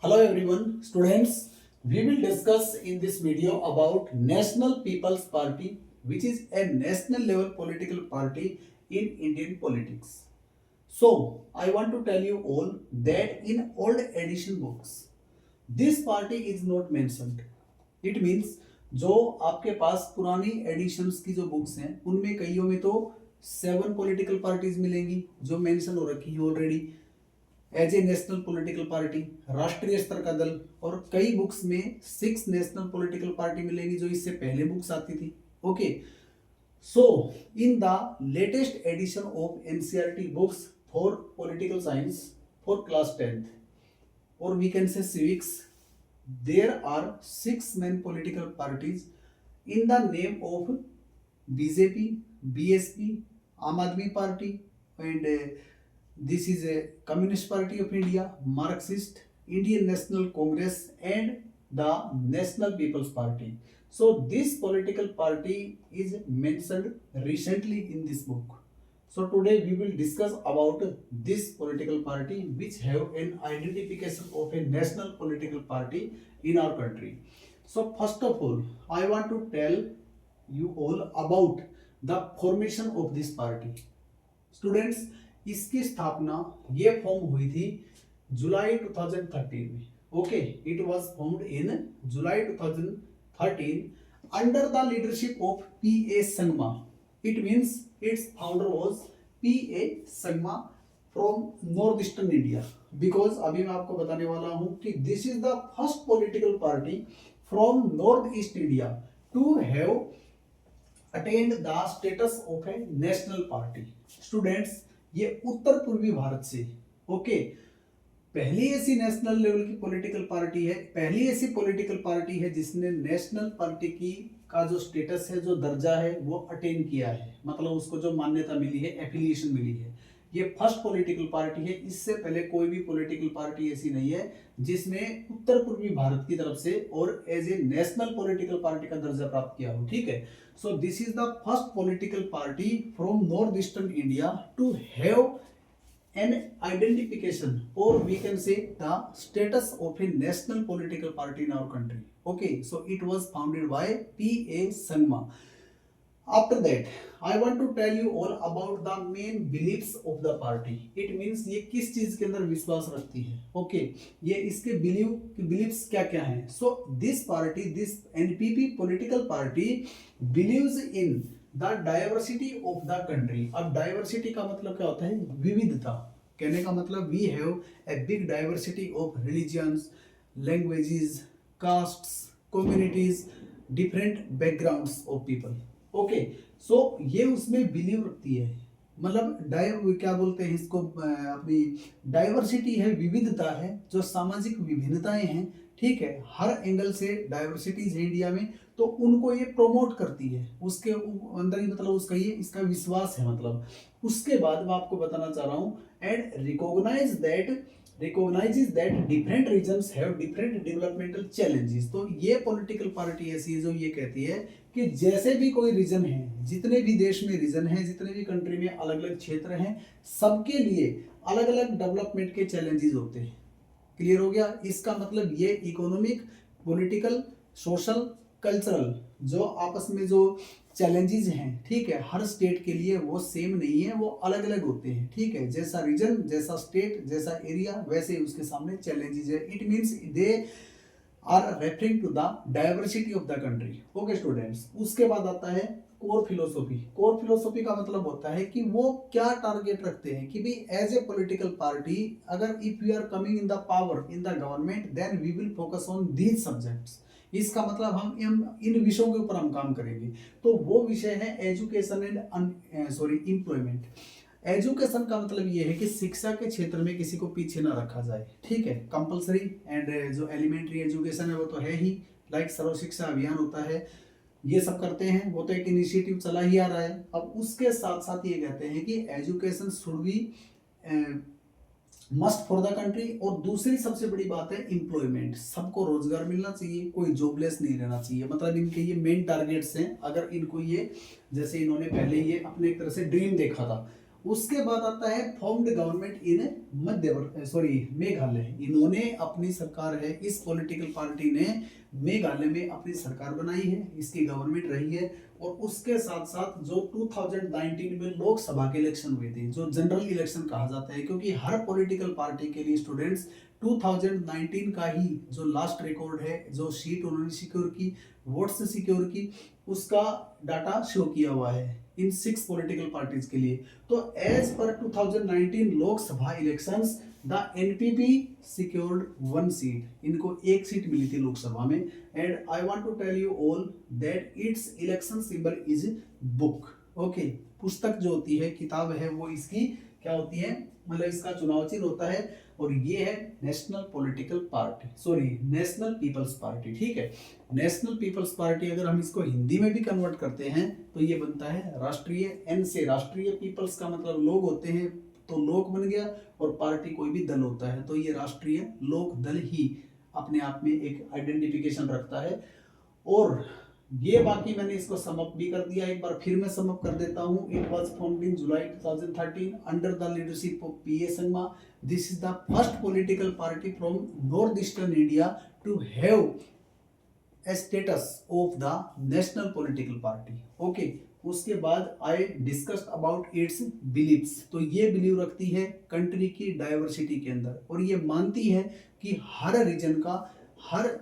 Hello everyone, students. We will discuss in this video about National People's Party, which is a national level political party in Indian politics. So, I want to tell you all that in old edition books, this party is not mentioned. It means जो आपके पास पुरानी editions की जो books हैं उनमें कईयों में तो 7 पॉलिटिकल पार्टीज मिलेंगी जो मेंशन हो रखी है already as a national political party, राष्ट्रीय स्तर का दल। और कई बुक्स में 6 नेशनल पॉलिटिकल पार्टी मिलेगी जो इससे पहले बुक्स आती थी। Okay, so in the latest edition of NCERT books for political science for class 10th or we can say civics, there are 6 main political parties in the name of BJP, BSP, Aam Aadmi Party, and this is a Communist Party of India, Marxist, Indian National Congress, and the National People's Party. So this political party is mentioned recently in this book. So today we will discuss about this political party which have an identification of a national political party in our country. So first of all, I want to tell you all about the formation of this party. Students, इसकी स्थापना ये form हुई थी जुलाई 2013 में। Okay, it was formed in July 2013 under the leadership of P.A. Sangma. It means its founder was P.A. Sangma from north eastern India. Because अभी मैं आपको बताने वाला हूं कि this is the first political party from north east India to have attend the status of a national party. Students, ये उत्तर पूर्वी भारत से पहली ऐसी नेशनल लेवल की पॉलिटिकल पार्टी है, पहली ऐसी पॉलिटिकल पार्टी है जिसने नेशनल पार्टी की का जो स्टेटस है, जो दर्जा है, वो अटेन किया है, मतलब उसको जो मान्यता मिली है, एफिलिएशन मिली है। ये फर्स्ट पॉलिटिकल पार्टी है। इससे पहले कोई भी पॉलिटिकल पार्टी ऐसी नहीं है जिसने उत्तर पूर्वी भारत की तरफ से और as a national political party का दर्जा प्राप्त किया हो। ठीक है, so this is the first political party from north eastern India to have an identification, or we can say the status of a national political party in our country. Okay, so it was founded by P.A. Sangma. After that, I want to tell you all about the main beliefs of the party. It means ये किस चीज के अंदर विश्वास रखती है। Okay, ये इसके beliefs क्या क्या हैं। So this party, this NPP political party believes in the diversity of the country. अब डाइवर्सिटी का मतलब क्या होता है? विविधता। कहने का मतलब we have a big diversity of religions, languages, castes, communities, different backgrounds of people. Okay, so ये उसमें बिलीव रखती है, मतलब क्या बोलते हैं इसको, अपनी डाइवर्सिटी है, विविधता है, जो सामाजिक विभिन्नताएं हैं। ठीक है, हर एंगल से डाइवर्सिटीज है इंडिया में, तो उनको ये प्रोमोट करती है, उसके अंदर ही मतलब उसका ये इसका विश्वास है। मतलब उसके बाद मैं आपको बताना चाह रहा हूँ, and recognises that different regions have different developmental challenges. तो ये पॉलिटिकल पार्टी ऐसी है जो ये कहती है कि जैसे भी कोई रीजन है, जितने भी देश में रीजन है, जितने भी कंट्री में अलग अलग क्षेत्र हैं, सबके लिए अलग अलग डेवलपमेंट के चैलेंजेस होते हैं। क्लियर हो गया? इसका मतलब ये इकोनॉमिक, पॉलिटिकल, सोशल, कल्चरल जो आपस में जो चैलेंजेस हैं, ठीक है, हर स्टेट के लिए वो सेम नहीं है, वो अलग अलग होते हैं। ठीक है, जैसा रीजन, जैसा स्टेट, जैसा एरिया, वैसे उसके सामने चैलेंजेस है। It means they are referring to the diversity of the country. Okay students, उसके बाद आता है कोर फिलोसॉफी। कोर फिलोसॉफी का मतलब होता है कि वो क्या टारगेट रखते हैं कि भाई एज ए पॉलिटिकल पार्टी, अगर if we are coming in the power, in the government, then we will focus on these subjects. इसका मतलब हम इन विषयों के ऊपर हम काम करेंगे। तो वो विषय है एजुकेशन एंड एम्प्लॉयमेंट। एजुकेशन का मतलब ये है कि शिक्षा के क्षेत्र में किसी को पीछे ना रखा जाए। ठीक है, कंपलसरी एंड जो एलिमेंट्री एजुकेशन है वो तो है ही, लाइक सर्व शिक्षा अभियान होता है, ये सब करते हैं, वो तो एक इनिशिएटिव चला ही आ रहा है। अब उसके साथ साथ ये कहते हैं कि education should be must for the country. और दूसरी सबसे बड़ी बात है एम्प्लॉयमेंट, सबको रोजगार मिलना चाहिए, कोई जॉबलेस नहीं रहना चाहिए। मतलब इनके ये मेन टारगेट्स हैं। अगर इनको ये, जैसे इन्होंने पहले ये अपने एक तरह से ड्रीम देखा था, उसके बाद आता है फॉर्म्ड गवर्नमेंट इन मेघालय। इन्होंने अपनी सरकार है, इस पॉलिटिकल पार्टी ने मेघालय में अपनी सरकार बनाई है, इसकी गवर्नमेंट रही है। और उसके साथ साथ जो 2019 में लोकसभा के इलेक्शन हुए थे, जो जनरल इलेक्शन कहा जाता है, क्योंकि हर पॉलिटिकल पार्टी के लिए स्टूडेंट्स 2019 का ही जो लास्ट रिकॉर्ड है, जो सीट उन्होंने सिक्योर की, वोट से सिक्योर की, उसका डाटा शो किया हुआ है इन 6 पॉलिटिकल पार्टीज के लिए। तो as per 2019 Lok Sabha elections the NPP secured 1 seat, इनको 1 सीट मिली थी लोकसभा में। And I want to tell you all that it's election symbol is book. Okay, पुस्तक जो होती है, किताब है, वो इसकी क्या होती है, मतलब इसका चुनाव चिन्ह होता है। और ये है national political party, national people's party. ठीक है, नेशनल पीपल्स पार्टी अगर हम इसको हिंदी में भी कन्वर्ट करते हैं तो ये बनता है राष्ट्रीय। एन से राष्ट्रीय, पीपल्स का मतलब लोग होते हैं, तो लोक बन गया, और पार्टी कोई भी दल होता है, तो ये राष्ट्रीय लोक दल ही अपने आप में एक आइडेंटिफिकेशन रखता है। और ये बाकी मैंने इसको समअप भी कर दिया, एक बार फिर मैं समअप कर देता हूँ। It was formed in July 2013 under the leadership of PA Sangma. This is the first political party from north eastern India to have a status of the national political party. Okay, उसके बाद I discussed about its beliefs. तो ये believe रखती है country की diversity के अंदर, और ये मानती है कि हर रीजन का, हर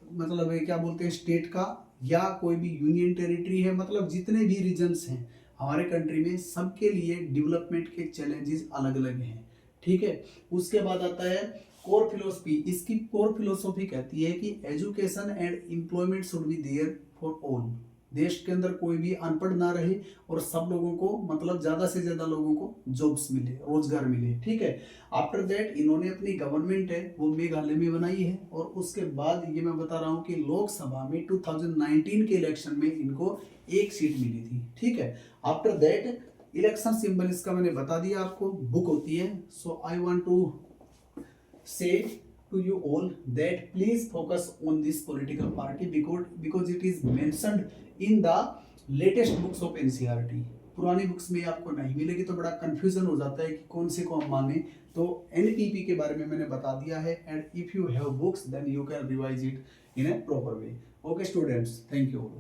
मतलब ये क्या बोलते हैं, स्टेट का या कोई भी यूनियन टेरिटरी है, मतलब जितने भी रीजन्स हैं हमारे कंट्री में, सबके लिए डेवलपमेंट के चैलेंजेस अलग अलग हैं। ठीक है, उसके बाद आता है कोर फिलोसफी। इसकी कोर फिलोसफी कहती है कि education and employment should be there for all. देश के अंदर कोई भी अनपढ़ ना रहे, और सब लोगों को, मतलब ज्यादा से ज्यादा लोगों को जॉब्स मिले, रोजगार मिले। ठीक है, आफ्टर दैट इन्होंने अपनी गवर्नमेंट है वो मेघालय में बनाई है। और उसके बाद ये मैं बता रहा हूँ कि लोकसभा में 2019 के इलेक्शन में इनको 1 सीट मिली थी। ठीक है, आफ्टर दैट इलेक्शन सिंबल इसका मैंने बता दिया आपको, बुक होती है। So I want to say to you all that please focus on this political party because it is mentioned in the latest books of NCERT। पुरानी बुक्स में आपको नहीं मिलेगी, तो बड़ा कंफ्यूजन हो जाता है कि कौन से को हम माने। तो एनपीपी के बारे में मैंने बता दिया है, and if you have books then you can revise it in a proper way. Okay students, thank you.